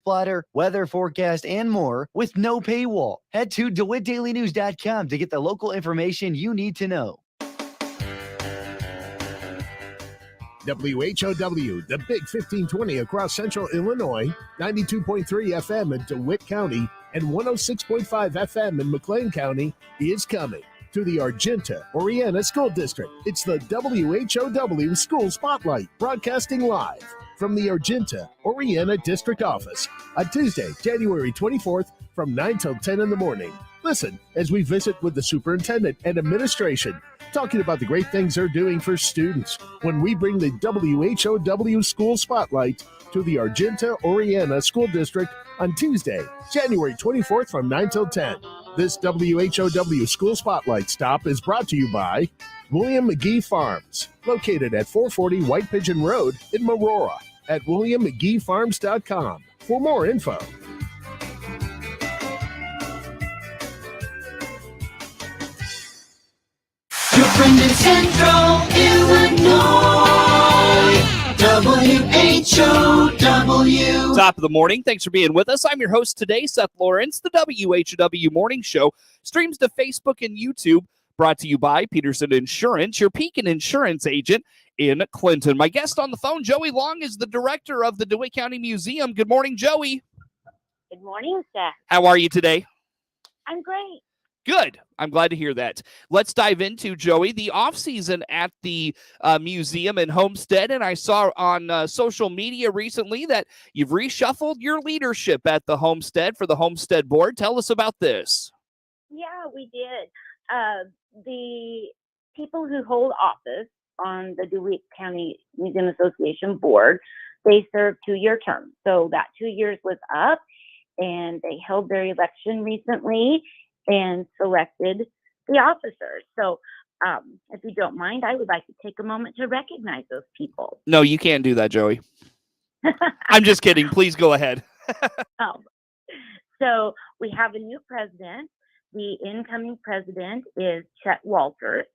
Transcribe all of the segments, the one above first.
splatter, weather forecast, and more with no paywall. Head to DeWittDailyNews.com to get the local information you need to know. WHOW, the Big 1520 across central Illinois, 92.3 FM in DeWitt County, and 106.5 FM in McLean County is coming to the Argenta Oriana School District. It's the WHOW School Spotlight, broadcasting live from the Argenta Oriana District Office on Tuesday, January 24th from 9 till 10 in the morning. Listen as we visit with the superintendent and administration, talking about the great things they're doing for students when we bring the WHOW School Spotlight to the Argenta Oriana School District on Tuesday, January 24th from 9 till 10. This WHOW School Spotlight stop is brought to you by William McGee Farms, located at 440 White Pigeon Road in Marora, at WilliamMcGeeFarms.com for more info. Your friend in Central Illinois, WHOW. Top of the morning. Thanks for being with us. I'm your host today, Seth Lawrence. The WHOW Morning Show streams to Facebook and YouTube, brought to you by Peterson Insurance, your Pekin Insurance agent in Clinton. My guest on the phone, Joey Long, is the director of the DeWitt County Museum. Good morning, Joey. Good morning, Seth. How are you today? I'm great. Good. I'm glad to hear that. Let's dive into, Joey, the off-season at the museum in Homestead, and I saw on social media recently that you've reshuffled your leadership at the Homestead for the Homestead Board. Tell us about this. Yeah, we did. The people who hold office on the DeWitt County Museum Association Board, they serve 2-year terms. So that 2 years was up, and they held their election recently and selected the officers. So if you don't mind, I would like to take a moment to recognize those people. No, you can't do that, Joey. I'm just kidding. Please go ahead. So we have a new president. The incoming president is Chet Walters.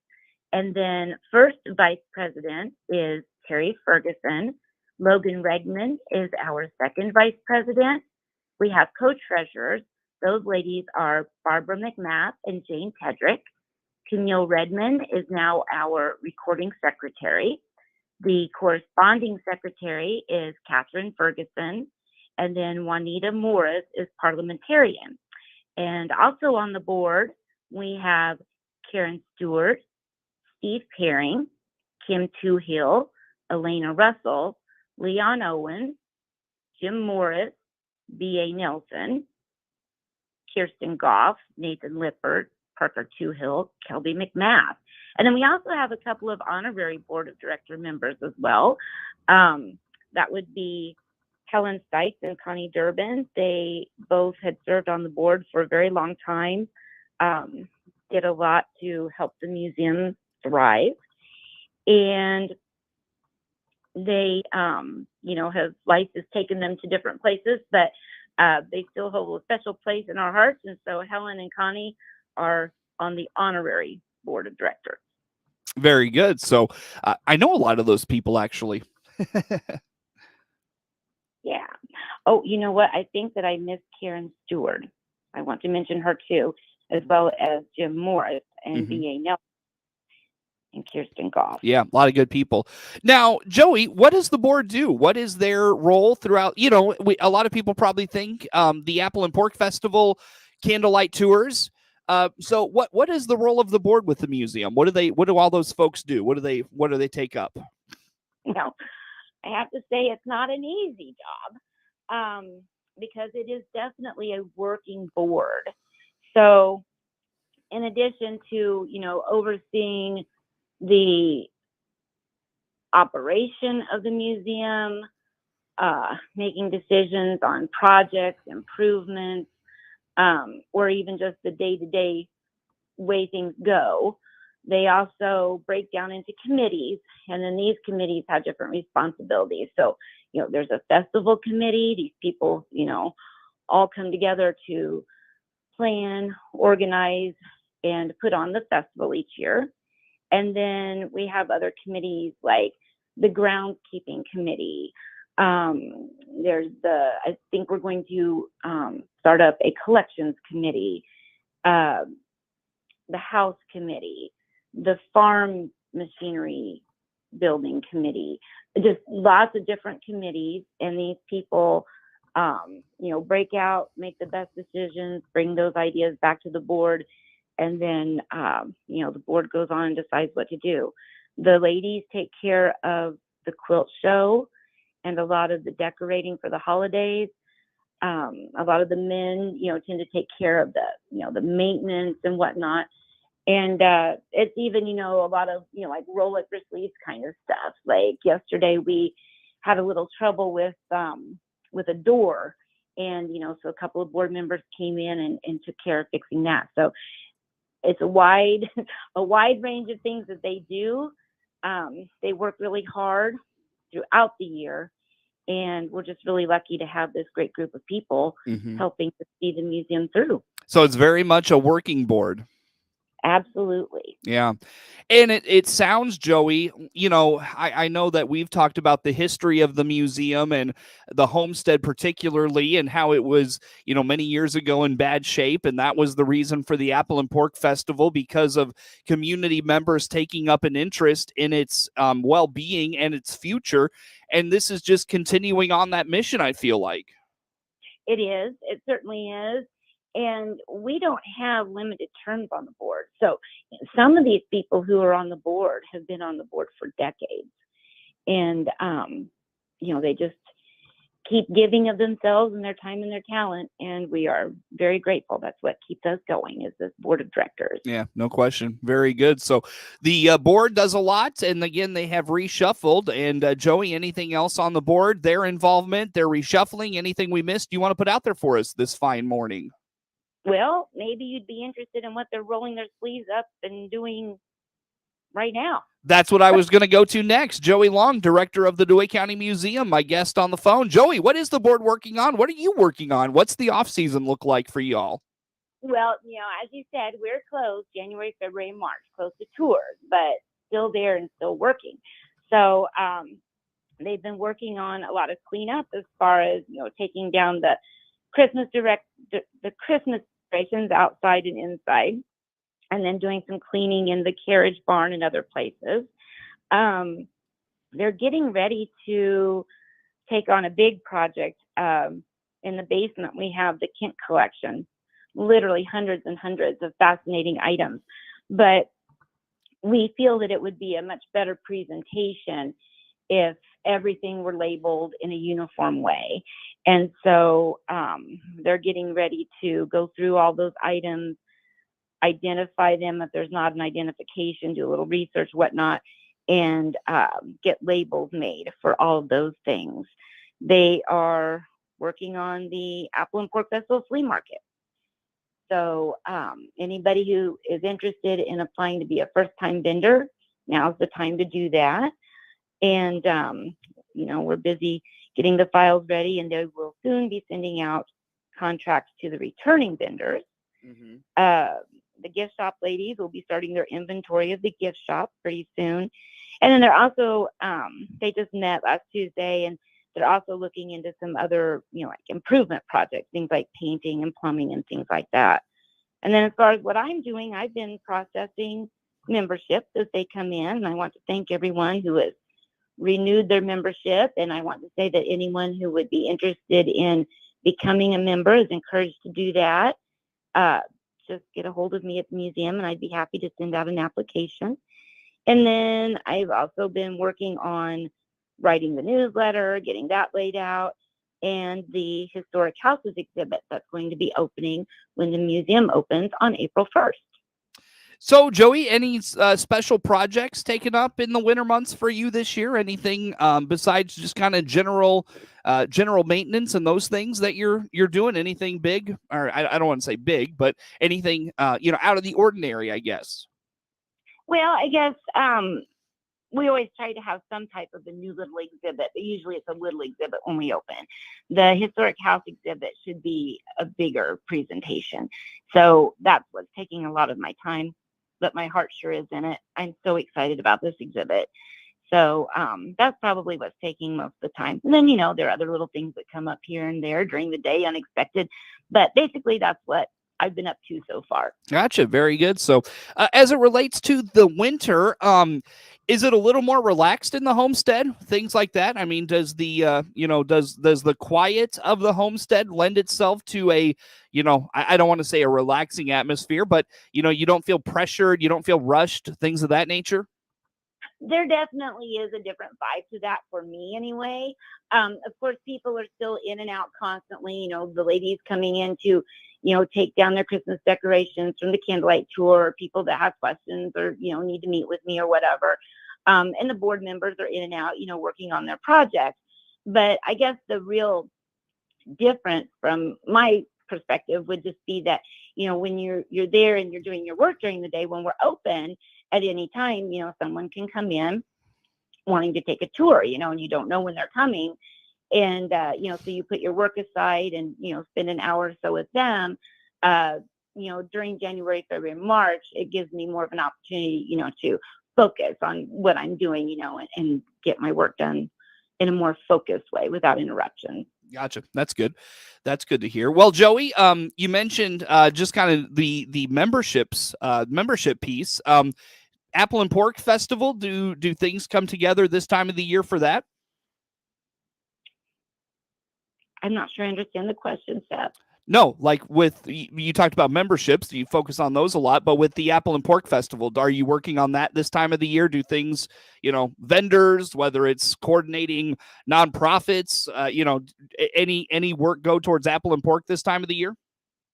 And then first vice president is Terry Ferguson. Logan Redmond is our second vice president. We have co-treasurers. Those ladies are Barbara McMath and Jane Tedrick. Camille Redmond is now our recording secretary. The corresponding secretary is Catherine Ferguson. And then Juanita Morris is parliamentarian. And also on the board, we have Karen Stewart, Steve Paring, Kim Toohill, Elena Russell, Leon Owens, Jim Morris, B.A. Nelson, Kirsten Goff, Nathan Lippert, Parker Toohill, Kelby McMath. And then we also have a couple of honorary board of director members as well. That would be Helen Stites and Connie Durbin. They both had served on the board for a very long time, did a lot to help the museum thrive. And they, have life has taken them to different places, but they still hold a special place in our hearts. And so Helen and Connie are on the honorary board of directors. Very good. So I know a lot of those people, actually. Yeah. Oh, you know what? I think that I missed Karen Stewart. I want to mention her too, as well as Jim Morris and B.A. Nelson and Kirsten Goff. Yeah, a lot of good people. Now, Joey, what does the board do? What is their role throughout? A lot of people probably think the Apple and Pork Festival, candlelight tours. So what is the role of the board with the museum? What do all those folks do? What do they take up? Well, I have to say it's not an easy job because it is definitely a working board. So in addition to, overseeing the operation of the museum, making decisions on projects, improvements, or even just the day-to-day way things go, they also break down into committees, and then these committees have different responsibilities. So, there's a festival committee. These people, all come together to plan, organize, and put on the festival each year. And then we have other committees like the groundskeeping committee, There's I think we're going to start up a collections committee, the house committee, the farm machinery building committee, just lots of different committees. And these people, break out, make the best decisions, bring those ideas back to the board. And then, the board goes on and decides what to do. The ladies take care of the quilt show and a lot of the decorating for the holidays. A lot of the men, tend to take care of the maintenance and whatnot. And it's even, a lot of, like roll up your sleeves kind of stuff. Like yesterday, we had a little trouble with a door. And, so a couple of board members came in and took care of fixing that. So it's a wide range of things that they do. They work really hard throughout the year. And we're just really lucky to have this great group of people helping to see the museum through. So it's very much a working board. Absolutely. Yeah. And it sounds, Joey, I know that we've talked about the history of the museum and the Homestead particularly, and how it was, many years ago in bad shape. And that was the reason for the Apple and Pork Festival, because of community members taking up an interest in its well-being and its future. And this is just continuing on that mission, I feel like. It is. It certainly is. And we don't have limited terms on the board. So some of these people who are on the board have been on the board for decades. And, they just keep giving of themselves and their time and their talent. And we are very grateful. That's what keeps us going, is this board of directors. Yeah, no question. Very good. So the board does a lot. And again, they have reshuffled. And Joey, anything else on the board, their involvement, their reshuffling, anything we missed you want to put out there for us this fine morning? Well, maybe you'd be interested in what they're rolling their sleeves up and doing right now. That's what I was going to go to next. Joey Long, director of the DeWitt County Museum, my guest on the phone. Joey, what is the board working on? What are you working on? What's the off season look like for y'all? Well, as you said, we're closed January, February, March, closed to tours, but still there and still working. So they've been working on a lot of cleanup as far as, taking down the Christmas decorations outside and inside, and then doing some cleaning in the carriage barn and other places. They're getting ready to take on a big project. In the basement, we have the Kent collection, literally hundreds and hundreds of fascinating items. But we feel that it would be a much better presentation if everything were labeled in a uniform way. And so they're getting ready to go through all those items, identify them if there's not an identification, do a little research, whatnot, and get labels made for all of those things. They are working on the Apple and Pork Festival flea market. So anybody who is interested in applying to be a first-time vendor, now's the time to do that. And, we're busy getting the files ready, and they will soon be sending out contracts to the returning vendors. The gift shop ladies will be starting their inventory of the gift shop pretty soon. And then they're also, they just met last Tuesday, and they're also looking into some other, like improvement projects, things like painting and plumbing and things like that. And then as far as what I'm doing, I've been processing memberships as they come in. And I want to thank everyone who has renewed their membership. And I want to say that anyone who would be interested in becoming a member is encouraged to do that. Just get a hold of me at the museum, and I'd be happy to send out an application. And then I've also been working on writing the newsletter, getting that laid out, and the Historic Houses exhibit that's going to be opening when the museum opens on April 1st. So, Joey, any special projects taken up in the winter months for you this year? Anything besides just kind of general maintenance and those things that you're doing? Anything big? Or I don't want to say big, but anything out of the ordinary, I guess. Well, I guess we always try to have some type of a new little exhibit, but usually it's a little exhibit when we open. The Historic House exhibit should be a bigger presentation. So that's what's taking a lot of my time, but my heart sure is in it. I'm so excited about this exhibit. So that's probably what's taking most of the time. And then, there are other little things that come up here and there during the day, unexpected. But basically, that's what I've been up to so far. Gotcha. Very good. So, as it relates to the winter, is it a little more relaxed in the homestead? Things like that. I mean, does the does the quiet of the homestead lend itself to a I don't want to say a relaxing atmosphere, but you don't feel pressured, you don't feel rushed, things of that nature. There definitely is a different vibe to that for me anyway. Of course, people are still in and out constantly. The ladies coming in to, take down their Christmas decorations from the candlelight tour, or people that have questions or, need to meet with me or whatever. And the board members are in and out, working on their projects. But I guess the real difference from my perspective would just be that, when you're there and you're doing your work during the day, when we're open at any time, someone can come in wanting to take a tour, and you don't know when they're coming. And, so you put your work aside and, spend an hour or so with them. During January, February, March, it gives me more of an opportunity, to focus on what I'm doing, and get my work done in a more focused way without interruption. Gotcha. That's good. That's good to hear. Well, Joey, you mentioned just kind of the membership piece. Apple and Pork Festival. Do things come together this time of the year for that? I'm not sure I understand the question, Seth. No, like you talked about memberships, you focus on those a lot, but with the Apple and Pork Festival, are you working on that this time of the year? Do things, vendors, whether it's coordinating nonprofits, any work go towards Apple and Pork this time of the year?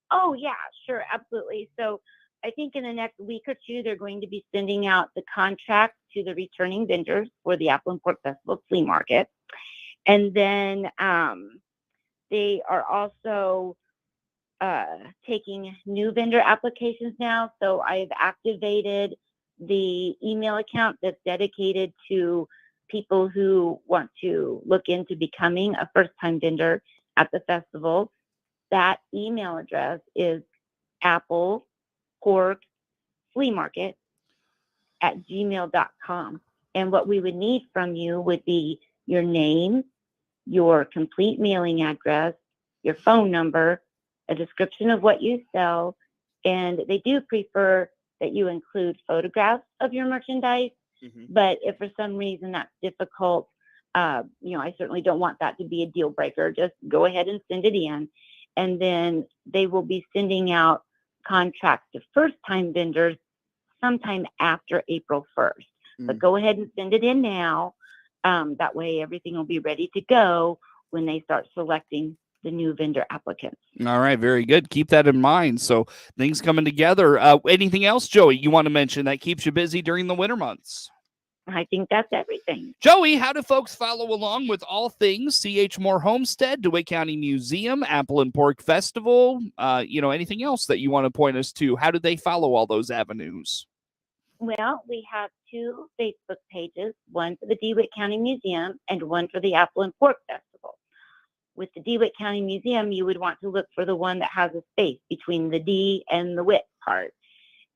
Oh, yeah, sure. Absolutely. So I think in the next week or two, they're going to be sending out the contract to the returning vendors for the Apple and Pork Festival flea market. And then they are also taking new vendor applications now. So I've activated the email account that's dedicated to people who want to look into becoming a first-time vendor at the festival. That email address is Apple Pork Flea Market at gmail.com. And what we would need from you would be your name, your complete mailing address, your phone number, a description of what you sell, and they do prefer that you include photographs of your merchandise. Mm-hmm. But if for some reason that's difficult, I certainly don't want that to be a deal breaker. Just go ahead and send it in. And then they will be sending out contracts to first-time vendors sometime after April 1st. Mm-hmm. But go ahead and send it in now. That way everything will be ready to go when they start selecting the new vendor applicants. All right. Very good. Keep that in mind. So things coming together. Anything else, Joey, you want to mention that keeps you busy during the winter months? I think that's everything. Joey, how do folks follow along with all things C.H. Moore Homestead, DeWitt County Museum, Apple and Pork Festival? Anything else that you want to point us to? How do they follow all those avenues? Well, we have two Facebook pages, one for the DeWitt County Museum and one for the Apple and Pork Festival. With the DeWitt County Museum, you would want to look for the one that has a space between the D and the Witt part.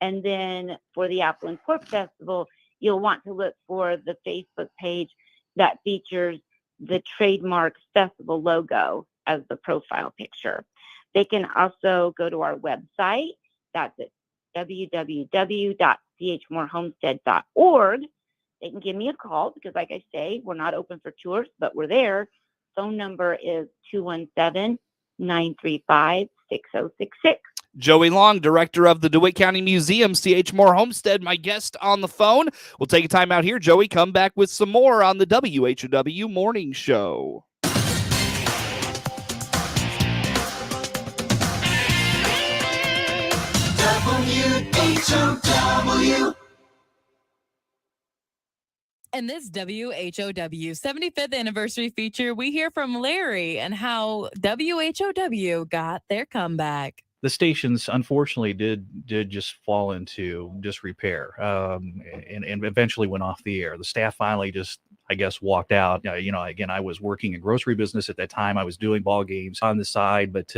And then for the Apple and Pork Festival, you'll want to look for the Facebook page that features the trademark festival logo as the profile picture. They can also go to our website. That's at www.chmorehomestead.org. They can give me a call because, like I say, we're not open for tours, but we're there. Phone number is 217-935-6066. Joey Long, director of the DeWitt County Museum, C.H. Moore Homestead, my guest on the phone. We'll take a time out here. Joey, come back with some more on the WHOW Morning Show. WHOW. In this WHOW 75th anniversary feature, we hear from Larry and how WHOW got their comeback. The stations, unfortunately, did just fall into disrepair, and eventually went off the air. The staff finally just, I guess, walked out. Again, I was working in grocery business at that time. I was doing ball games on the side, but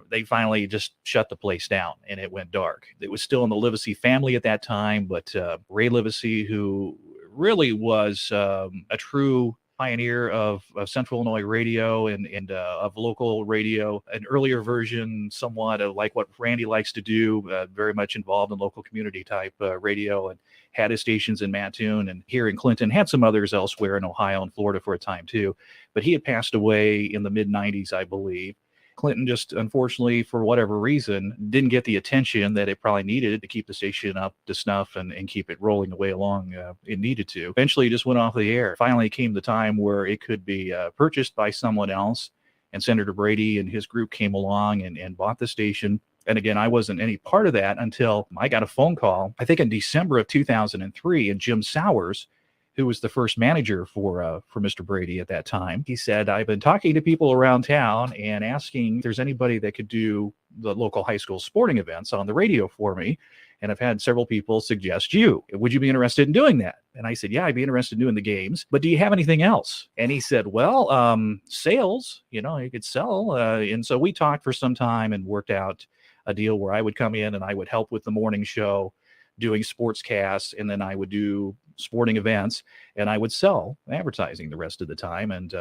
they finally just shut the place down, and it went dark. It was still in the Livesey family at that time, but Ray Livesey, who really was a true pioneer of Central Illinois radio and of local radio, an earlier version, somewhat of like what Randy likes to do, very much involved in local community type radio, and had his stations in Mattoon and here in Clinton, had some others elsewhere in Ohio and Florida for a time too. But he had passed away in the mid 90s, I believe. Clinton just, unfortunately, for whatever reason, didn't get the attention that it probably needed to keep the station up to snuff and keep it rolling the way along it needed to. Eventually, it just went off the air. Finally came the time where it could be purchased by someone else, and Senator Brady and his group came along and bought the station. And again, I wasn't any part of that until I got a phone call, I think in December of 2003, and Jim Sowers, who was the first manager for Mr. Brady at that time. He said, I've been talking to people around town and asking if there's anybody that could do the local high school sporting events on the radio for me. And I've had several people suggest you. Would you be interested in doing that? And I said, yeah, I'd be interested in doing the games. But do you have anything else? And he said, well, sales, you could sell. And so we talked for some time and worked out a deal where I would come in and I would help with the morning show, doing sportscasts, and then I would do sporting events, and I would sell advertising the rest of the time. And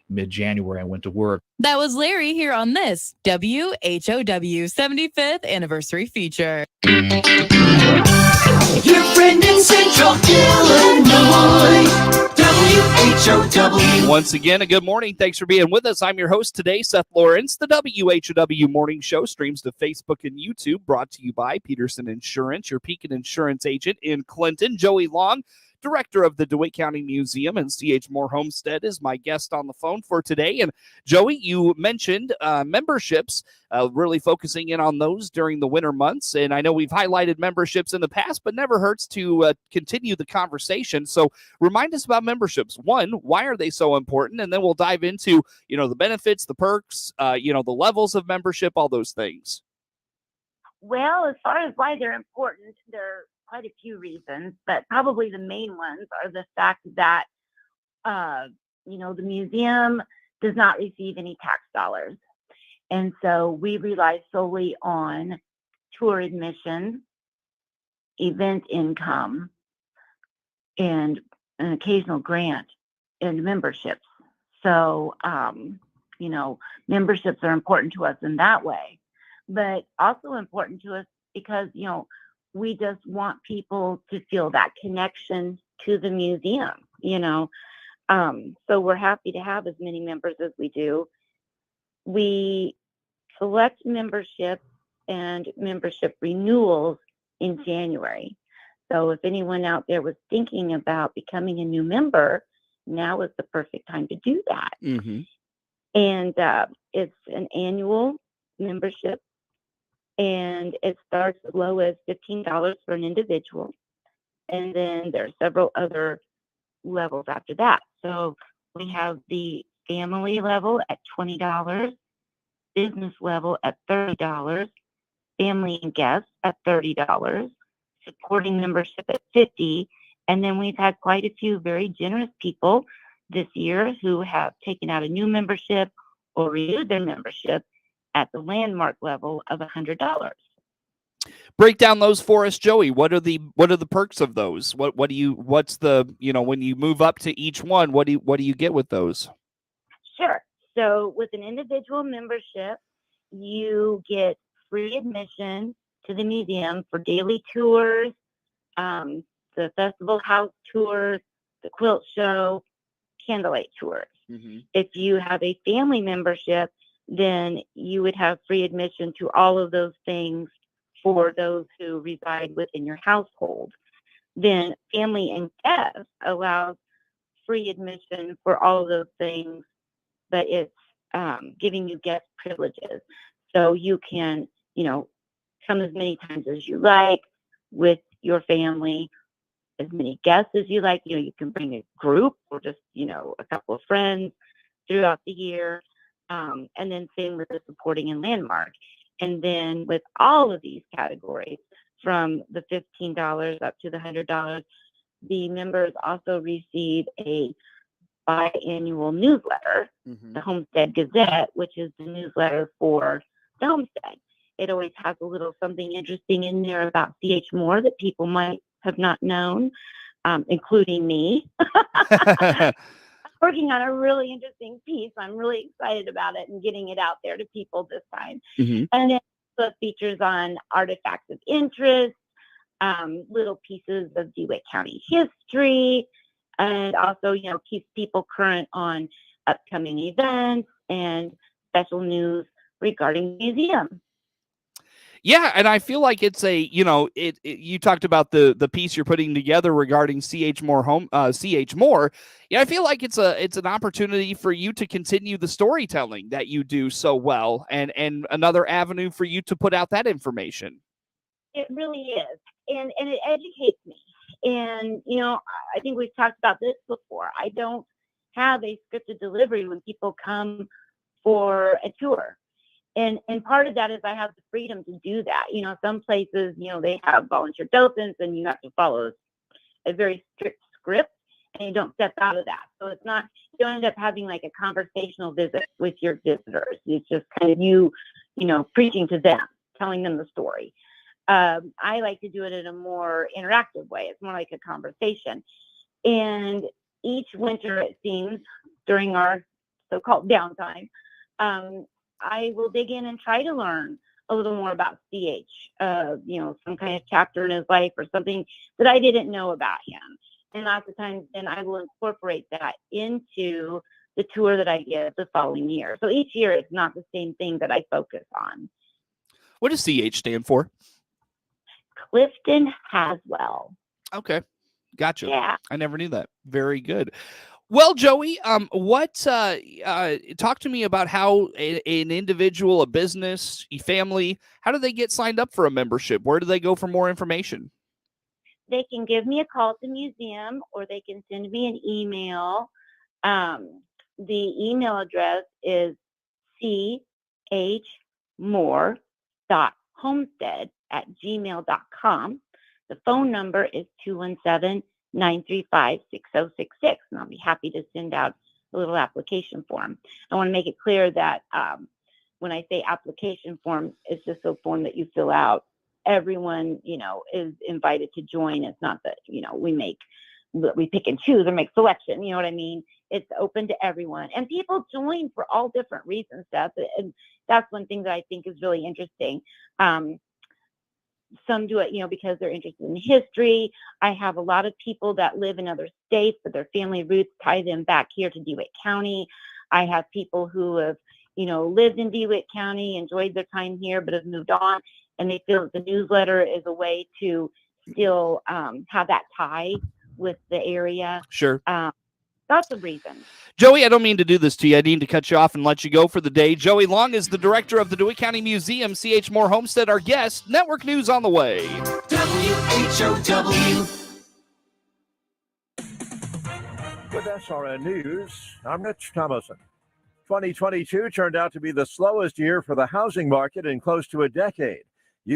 mid-January, I went to work. That was Larry here on this WHOW 75th anniversary feature. Your friend in Central Illinois, WHOW. Once again, a good morning. Thanks for being with us. I'm your host today, Seth Lawrence. The WHOW Morning Show streams to Facebook and YouTube, brought to you by Peterson Insurance, your Pekin Insurance agent in Clinton. Joey Long, director of the DeWitt County Museum, and C.H. Moore Homestead is my guest on the phone for today. And Joey, you mentioned memberships, really focusing in on those during the winter months. And I know we've highlighted memberships in the past, but never hurts to continue the conversation. So remind us about memberships. One, why are they so important? And then we'll dive into, the benefits, the perks, the levels of membership, all those things. Well, as far as why they're important, there are quite a few reasons, but probably the main ones are the fact that, the museum does not receive any tax dollars. And so we rely solely on tour admission, event income, and an occasional grant and memberships. So, memberships are important to us in that way, but also important to us because, we just want people to feel that connection to the museum, So we're happy to have as many members as we do. We select membership and membership renewals in January. So if anyone out there was thinking about becoming a new member, now is the perfect time to do that. Mm-hmm. And it's an annual membership. And it starts as low as $15 for an individual. And then there are several other levels after that. So we have the family level at $20, business level at $30, family and guests at $30, supporting membership at $50. And then we've had quite a few very generous people this year who have taken out a new membership or renewed their membership at the landmark level of $100. Break down those for us, Joey. What are the perks of those? What's the, when you move up to each one, what do you get with those? Sure. So with an individual membership, you get free admission to the museum for daily tours, the festival house tours, the quilt show, candlelight tours. Mm-hmm. If you have a family membership, then you would have free admission to all of those things for those who reside within your household. Then family and guests allows free admission for all of those things, but it's giving you guest privileges. So you can, come as many times as you like with your family, as many guests as you like. You can bring a group or just, a couple of friends throughout the year. And then same with the supporting and landmark. And then with all of these categories, from the $15 up to the $100, the members also receive a biannual newsletter, Mm-hmm. the Homestead Gazette, which is the newsletter for the Homestead. It always has a little something interesting in there about C.H. Moore that people might have not known. including me. Working on a really interesting piece. I'm really excited about it and getting it out there to people this time. Mhm. And then the features on artifacts of interest, little pieces of DeWitt County history, and also, keeps people current on upcoming events and special news regarding the museum. Yeah, and I feel like it's a, you talked about the piece you're putting together regarding CH Moore. Yeah, I feel like it's an opportunity for you to continue the storytelling that you do so well, and another avenue for you to put out that information. It really is. And it educates me. And, I think we've talked about this before. I don't have a scripted delivery when people come for a tour. And part of that is I have the freedom to do that. Some places, they have volunteer docents and you have to follow a very strict script and you don't step out of that. So it's not, you don't end up having like a conversational visit with your visitors. It's just kind of you preaching to them, telling them the story. I like to do it in a more interactive way. It's more like a conversation. And each winter, it seems, during our so-called downtime, I will dig in and try to learn a little more about CH, some kind of chapter in his life or something that I didn't know about him. And lots of times then I will incorporate that into the tour that I give the following year. So each year it's not the same thing that I focus on. What does CH stand for? Clifton Haswell. Okay. Gotcha. Yeah. I never knew that. Very good. Well, Joey, talk to me about how an individual, a business, a family, how do they get signed up for a membership? Where do they go for more information? They can give me a call at the museum or they can send me an email. The email address is chmore.homestead@gmail.com. The phone number is 217-935-6066, and I'll be happy to send out a little application form. I want to make it clear that when I say application form, it's just a form that you fill out. Everyone, is invited to join. It's not that, we pick and choose or make selection. You know what I mean? It's open to everyone. And people join for all different reasons, Seth. And that's one thing that I think is really interesting. Some do it, because they're interested in history. I have a lot of people that live in other states, but their family roots tie them back here to DeWitt County. I have people who have, lived in DeWitt County, enjoyed their time here, but have moved on, and they feel that the newsletter is a way to still have that tie with the area. Sure. Lots of reasons. Joey, I don't mean to do this to you. I need to cut you off and let you go for the day. Joey Long is the director of the DeWitt County Museum. CH Moore Homestead, our guest. Network news on the way. WHOW. With SRN News, I'm Rich Thomason. 2022 turned out to be the slowest year for the housing market in close to a decade.